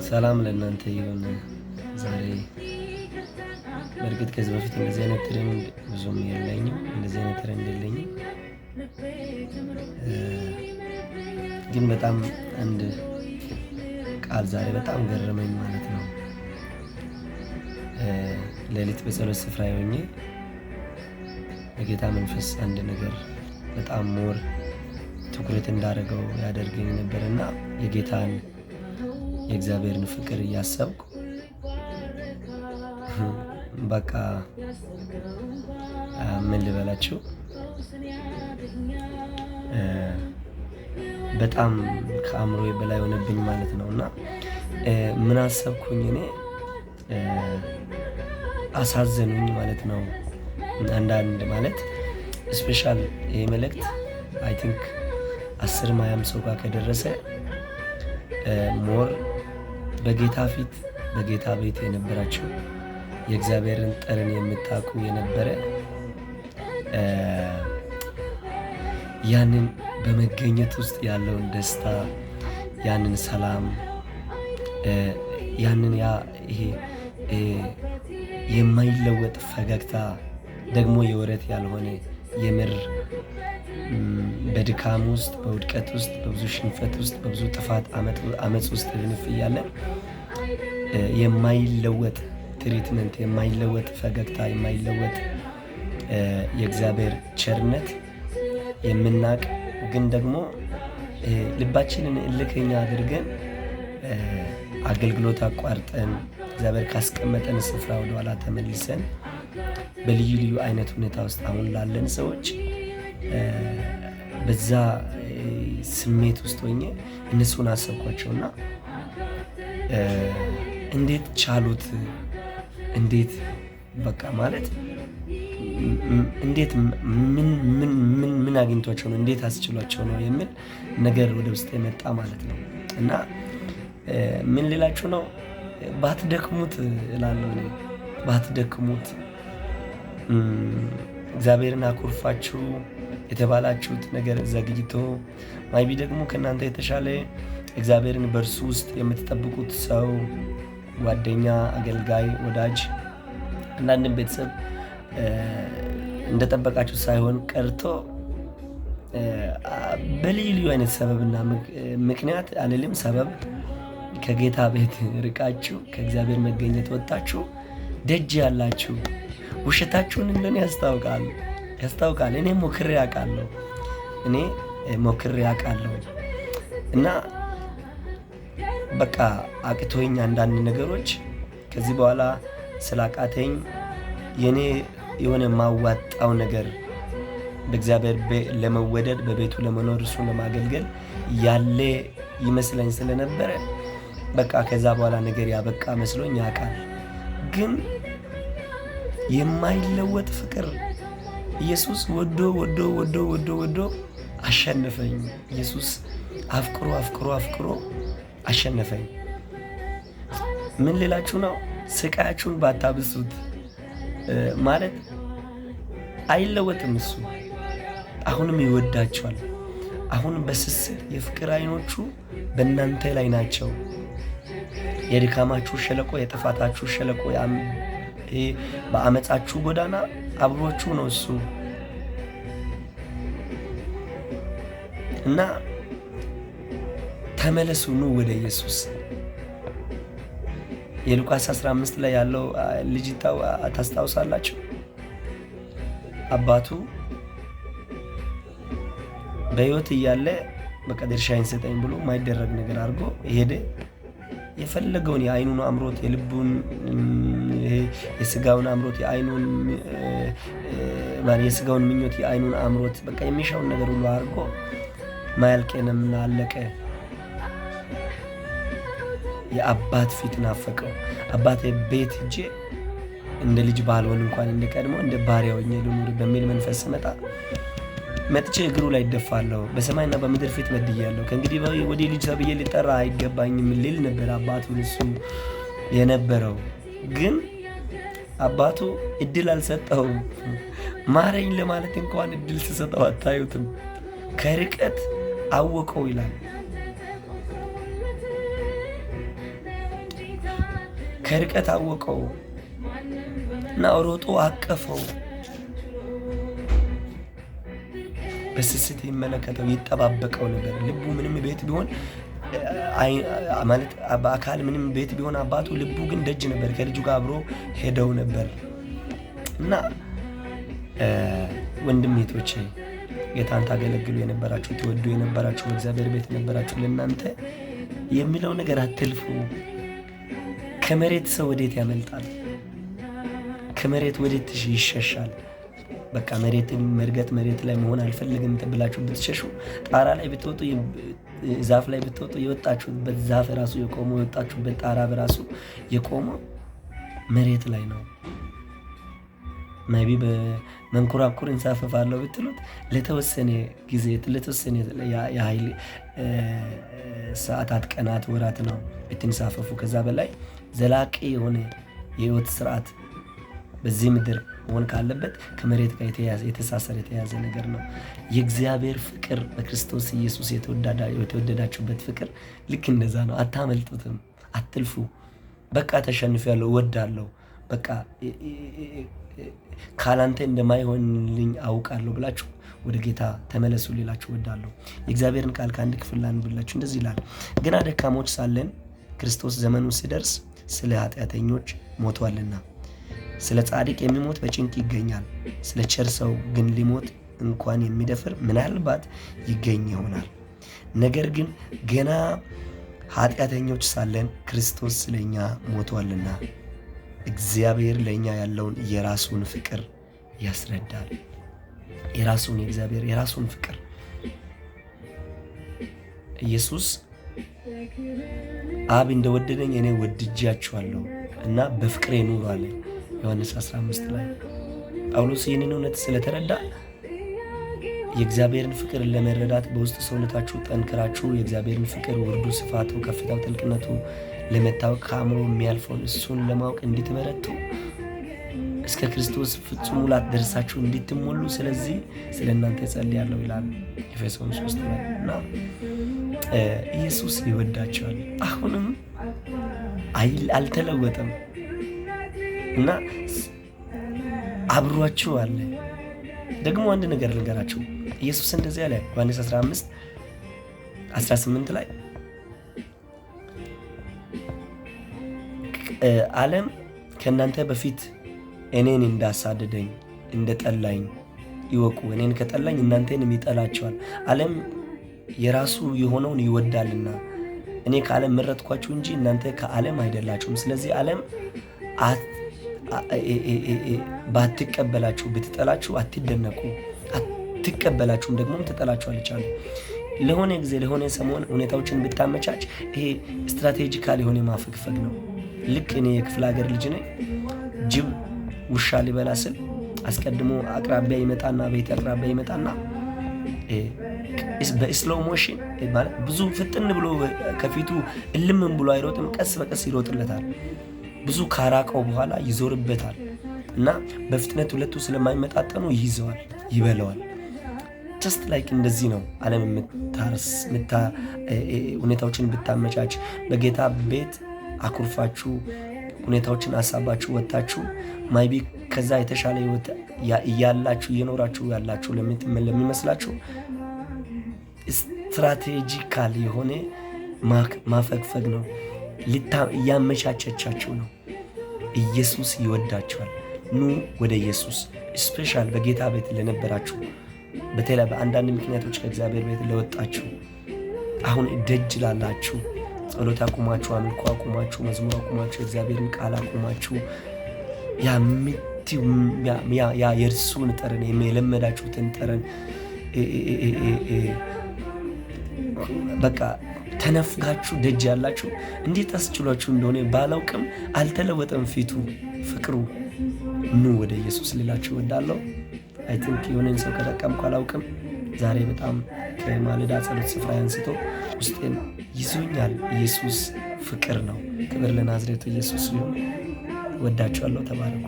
ሰላም ለእናንተ ይሁን። ዛሬ በእርግጥ ከዚህ በፊት እንደዚህ አይነት ትሬንድ ብዙም የለኝም፣ እንደዚህ አይነት ትሬንድ የለኝም። ግን በጣም አንድ ቃል ዛሬ በጣም ገረመኝ ማለት ነው። ሌሊት በጸሎት ስፍራ ሆኜ የጌታ መንፈስ አንድ ነገር በጣም ሞር ትኩረት እንዳደረገው ያደርገኝ ነበርና የጌታን የእግዚአብሔርን ፍቅር እያሰብኩ በቃ ምን ልበላችሁ በጣም ከአእምሮዬ በላይ ሆነብኝ ማለት ነውና ምን አሰብኩኝ እኔ አሳዘኑኝ ማለት ነው። አንዳንድ ማለት ስፔሻል ይሄ መልእክት አይ ቲንክ 10 ሰው ጋር ከደረሰ ሞር በጌታ ፊት በጌታ ቤት የነበራችሁ የእግዚአብሔርን ጠረን የምታውቁ የነበረ ያንን በመገኘት ውስጥ ያለውን ደስታ፣ ያንን ሰላም፣ ያንን ይሄ የማይለወጥ ፈገግታ ደግሞ የወረት ያልሆነ የምር በድካም ውስጥ በውድቀት ውስጥ በብዙ ሽንፈት ውስጥ በብዙ ጥፋት አመጽ ውስጥ ልንፍ እያለን የማይለወጥ ትሪትመንት፣ የማይለወጥ ፈገግታ፣ የማይለወጥ የእግዚአብሔር ቸርነት የምናቅ ግን ደግሞ ልባችንን እልከኛ አድርገን አገልግሎት አቋርጠን እግዚአብሔር ካስቀመጠን ስፍራ ወደ ኋላ ተመልሰን በልዩ ልዩ አይነት ሁኔታ ውስጥ አሁን ላለን ሰዎች በዛ ስሜት ውስጥ ሆኜ እነሱን አሰብኳቸውና እንዴት ቻሉት? እንዴት በቃ ማለት እንዴት ምን አግኝቷቸው ነው? እንዴት አስችሏቸው ነው የሚል ነገር ወደ ውስጥ የመጣ ማለት ነው። እና ምን ልላችሁ ነው? ባትደክሙት እላለሁ። ባትደክሙት እግዚአብሔርን አኩርፋችሁ የተባላችሁት ነገር ዘግይቶ ማይቢ ደግሞ ከእናንተ የተሻለ እግዚአብሔርን በእርሱ ውስጥ የምትጠብቁት ሰው፣ ጓደኛ፣ አገልጋይ፣ ወዳጅ፣ አንዳንድም ቤተሰብ እንደጠበቃችሁ ሳይሆን ቀርቶ በልዩ ልዩ አይነት ሰበብና ምክንያት አልልም ሰበብ ከጌታ ቤት ርቃችሁ ከእግዚአብሔር መገኘት ወጣችሁ ደጅ ያላችሁ ውሸታችሁን እንደኔ ያስታውቃል። እኔ ሞክሬ አውቃለሁ እና በቃ አቅቶኝ አንዳንድ ነገሮች ከዚህ በኋላ ስላቃተኝ የኔ የሆነ ማዋጣው ነገር በእግዚአብሔር ለመወደድ በቤቱ ለመኖር እሱን ለማገልገል ያለ ይመስለኝ ስለነበረ በቃ ከዛ በኋላ ነገር ያበቃ መስሎኝ ያውቃል። ግን የማይለወጥ ፍቅር ኢየሱስ ወዶ አሸነፈኝ። ኢየሱስ አፍቅሮ አሸነፈኝ። ምን ልላችሁ ነው? ስቃያችሁን ባታብሱት ማለት አይለወጥም። እሱ አሁንም ይወዳችኋል። አሁን በስስት የፍቅር አይኖቹ በእናንተ ላይ ናቸው። የድካማችሁ ሸለቆ፣ የጥፋታችሁ ሸለቆ፣ በአመፃችሁ ጎዳና አብሮችሁ ነው እሱ እና ተመለሱ፣ ኑ ወደ ኢየሱስ። የሉቃስ 15 ላይ ያለው ልጅ ታስታውሳላችሁ? አባቱ በሕይወት እያለ በቃ ድርሻዬን ስጠኝ ብሎ ማይደረግ ነገር አድርጎ ሄደ። የፈለገውን የአይኑን አምሮት፣ የልቡን የስጋውን አምሮት፣ የስጋውን ምኞት፣ የአይኑን አምሮት በቃ የሚሻውን ነገር ሁሉ አድርጎ ማያልቀንም አለቀ። የአባት ፊት ናፈቀው። አባቴ ቤት ሄጄ እንደ ልጅ ባልሆን እንኳን እንደ ቀድሞ እንደ ባሪያ ሆኜ ልኑር በሚል መንፈስ መጥቼ እግሩ ላይ እደፋለሁ። በሰማይና በምድር ፊት በድያለሁ። ከእንግዲህ ወዲህ ልጅ ተብዬ ሊጠራ አይገባኝም ልል ነበር አባቱ እሱ የነበረው። ግን አባቱ እድል አልሰጠውም። ማረኝ ለማለት እንኳን እድል ሲሰጠው አታዩትም። ከርቀት አወቀው ይላል። ከርቀት አወቀው እና ሮጦ አቀፈው። በስስት ይመለከተው ይጠባበቀው ነበር። ልቡ ምንም ቤት ቢሆን ማለት በአካል ምንም ቤት ቢሆን አባቱ ልቡ ግን ደጅ ነበር። ከልጁ ጋር አብሮ ሄደው ነበር እና ወንድሜቶቼ ጌታን ታገለግሉ የነበራችሁ ትወዱ የነበራችሁ በእግዚአብሔር ቤት የነበራችሁ ለእናንተ የሚለው ነገር አትልፉ። ከመሬት ሰው ወዴት ያመልጣል? ከመሬት ወዴት ይሸሻል? በቃ መሬትን መርገጥ መሬት ላይ መሆን አልፈልግም ተብላችሁ ብትሸሹ ጣራ ላይ ብትወጡ ዛፍ ላይ ብትወጡ የወጣችሁበት ዛፍ ራሱ የቆመው የወጣችሁበት ጣራ በራሱ የቆመው መሬት ላይ ነው። ማይቢ በመንኮራኩር እንሳፈፋለሁ ብትሉት ለተወሰነ ጊዜ ለተወሰነ የኃይል ሰዓታት፣ ቀናት፣ ወራት ነው ብትንሳፈፉ። ከዛ በላይ ዘላቂ የሆነ የህይወት ስርዓት በዚህ ምድር መሆን ካለበት ከመሬት ጋር የተሳሰረ የተያዘ ነገር ነው። የእግዚአብሔር ፍቅር በክርስቶስ ኢየሱስ የተወደዳችሁበት ፍቅር ልክ እንደዛ ነው። አታመልጡትም፣ አትልፉ። በቃ ተሸንፌያለሁ፣ እወዳለሁ፣ በቃ ካላንተ እንደማይሆንልኝ አውቃለሁ ብላችሁ ወደ ጌታ ተመለሱ ሊላችሁ እወዳለሁ። የእግዚአብሔርን ቃል ከአንድ ክፍል ላንብላችሁ። እንደዚህ ይላል፣ ገና ደካሞች ሳለን ክርስቶስ ዘመኑ ሲደርስ ስለ ኃጢአተኞች ሞቷልና። ስለ ጻድቅ የሚሞት በጭንቅ ይገኛል፣ ስለ ቸር ሰው ግን ሊሞት እንኳን የሚደፍር ምናልባት ይገኝ ይሆናል። ነገር ግን ገና ኃጢአተኞች ሳለን ክርስቶስ ስለኛ ሞቷልና። እግዚአብሔር ለኛ ያለውን የራሱን ፍቅር ያስረዳል። የራሱን ፍቅር ኢየሱስ አብ እንደወደደኝ እኔ ወድጃችኋለሁ እና በፍቅሬ ኑሩ አለ ዮሐንስ 15 ላይ። ጳውሎስ ይህንን እውነት ስለተረዳ የእግዚአብሔርን ፍቅር ለመረዳት በውስጥ ሰውነታችሁ ጠንክራችሁ የእግዚአብሔርን ፍቅር ውርዱ፣ ስፋቱ፣ ከፍታው፣ ጥልቅነቱ ለመታወቅ ከአእምሮ የሚያልፈውን እሱን ለማወቅ እንድትበረቱ እስከ ክርስቶስ ፍጹም ሙላት ደርሳችሁ እንድትሞሉ ስለዚህ ስለ እናንተ ጸልያለሁ ይላል ኤፌሶን 3 ላይ። እና ኢየሱስ ይወዳቸዋል፣ አሁንም አልተለወጠም እና አብሯችሁ አለ። ደግሞ አንድ ነገር ልንገራችሁ። ኢየሱስ እንደዚህ ያለ ዮሐንስ 15:18 ላይ ዓለም ከእናንተ በፊት እኔን እንዳሳደደኝ እንደጠላኝ ይወቁ። እኔን ከጠላኝ እናንተንም ይጠላቸዋል። ዓለም የራሱ የሆነውን ይወዳልና እኔ ከዓለም መረጥኳችሁ እንጂ እናንተ ከዓለም አይደላችሁም። ስለዚህ ዓለም ባትቀበላችሁ ብትጠላችሁ አትደነቁ፣ አትቀበላችሁም ደግሞም ትጠላችኋለች አለ። ለሆነ ጊዜ ለሆነ ሰሞን ሁኔታዎችን ብታመቻች ይሄ ስትራቴጂካል የሆነ ማፈግፈግ ነው። ልክ እኔ የክፍለ ሀገር ልጅ ነኝ። ጅብ ውሻ ሊበላ ስል አስቀድሞ አቅራቢያ ይመጣና ቤት አቅራቢያ ይመጣና በስሎው ሞሽን ማለት ብዙ ፍጥን ብሎ ከፊቱ እልምን ብሎ አይሮጥም፣ ቀስ በቀስ ይሮጥለታል። ብዙ ካራቀው በኋላ ይዞርበታል እና በፍጥነት ሁለቱ ስለማይመጣጠኑ ይይዘዋል፣ ይበለዋል። ጀስት ላይክ እንደዚህ ነው ዓለም ሁኔታዎችን ብታመቻች፣ በጌታ ቤት አኩርፋችሁ ሁኔታዎችን አሳባችሁ ወጣችሁ ማይቢ ከዛ የተሻለ ህይወት እያላችሁ እየኖራችሁ ያላችሁ ለሚመስላችሁ ስትራቴጂካል የሆነ ማፈግፈግ ነው። እያመቻቸቻችሁ ነው። ኢየሱስ ይወዳችኋል። ኑ ወደ ኢየሱስ። ስፔሻል በጌታ ቤት ለነበራችሁ፣ በተለይ በአንዳንድ ምክንያቶች ከእግዚአብሔር ቤት ለወጣችሁ፣ አሁን ደጅ ላላችሁ፣ ጸሎት አቁማችሁ፣ አምልኮ አቁማችሁ፣ መዝሙር አቁማችሁ፣ የእግዚአብሔርን ቃል አቁማችሁ ያ የእርሱን ጠረን የለመዳችሁትን ጠረን በቃ ተነፍጋችሁ ደጅ ያላችሁ እንዴት አስችሏችሁ እንደሆነ ባላውቅም አልተለወጠም ፊቱ፣ ፍቅሩ። ኑ ወደ ኢየሱስ ልላችሁ እወዳለሁ። አይ ቲንክ የሆነን ሰው ከጠቀምኩ አላውቅም። ዛሬ በጣም ከማለዳ ጸሎት ስፍራ አንስቶ ውስጤን ይዞኛል። ኢየሱስ ፍቅር ነው። ክብር ለናዝሬቱ ኢየሱስ ይሁን። ወዳችኋለሁ። ተባረኩ።